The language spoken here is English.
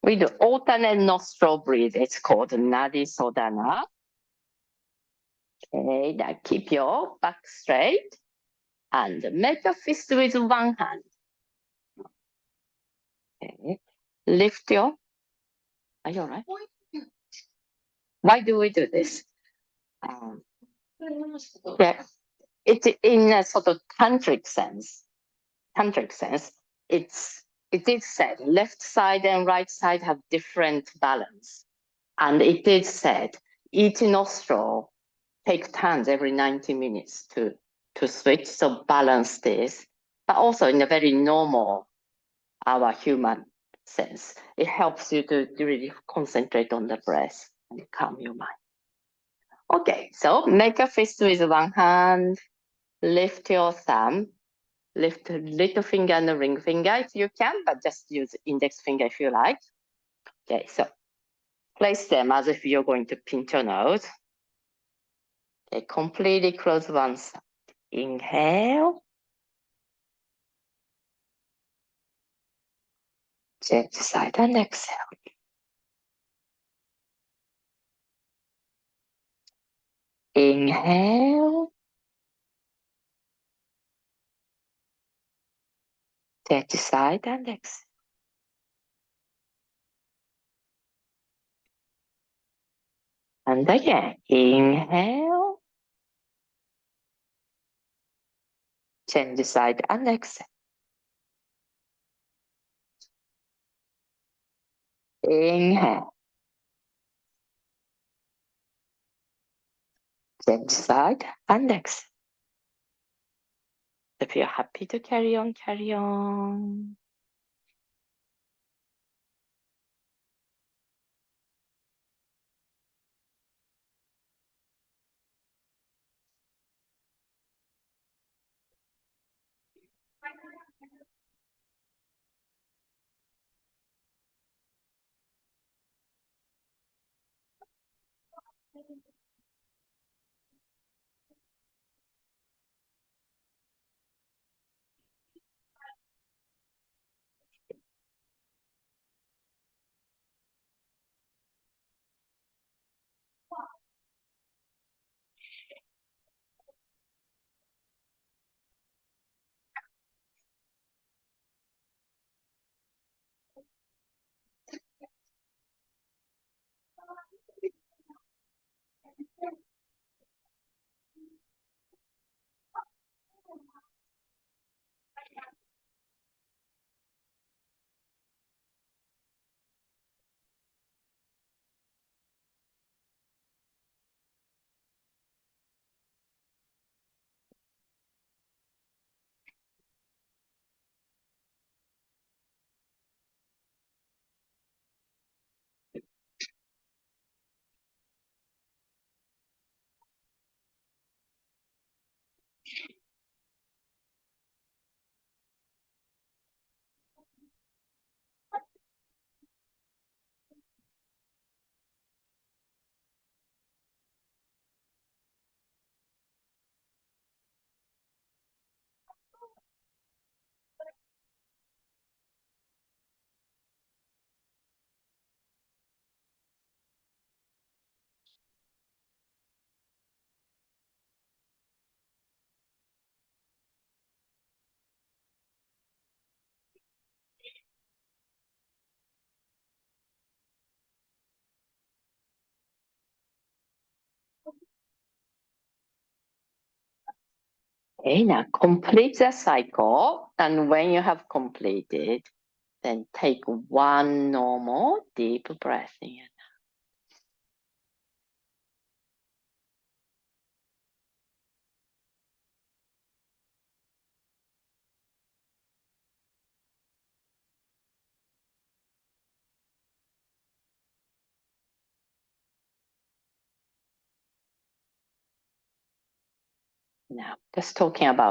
We do alternate nostril breathe. It's called Nadi Shodhana. Okay, now keep your back straight and make a fist with one hand. Okay, lift your. Are you all right? Why do we do this? Yeah, it's in a sort of tantric sense. It is said left side and right side have different balance, and it is said each nostril take turns every 90 minutes to switch, so balance this, but also in a very normal, our human sense. It helps you to really concentrate on the breath and calm your mind. Okay, so make a fist with one hand, lift your thumb, lift little finger and the ring finger if you can, but just use index finger if you like. Okay, so place them as if you're going to pinch your nose. Okay, completely close one side. Inhale. Change side and exhale. Inhale. Change side and exhale. And again, inhale. Change side and exhale. Inhale. Change side and exhale. If you're happy to carry on, carry on. Okay, now complete the cycle. And when you have completed, then take one normal deep breath in. Now, just talking about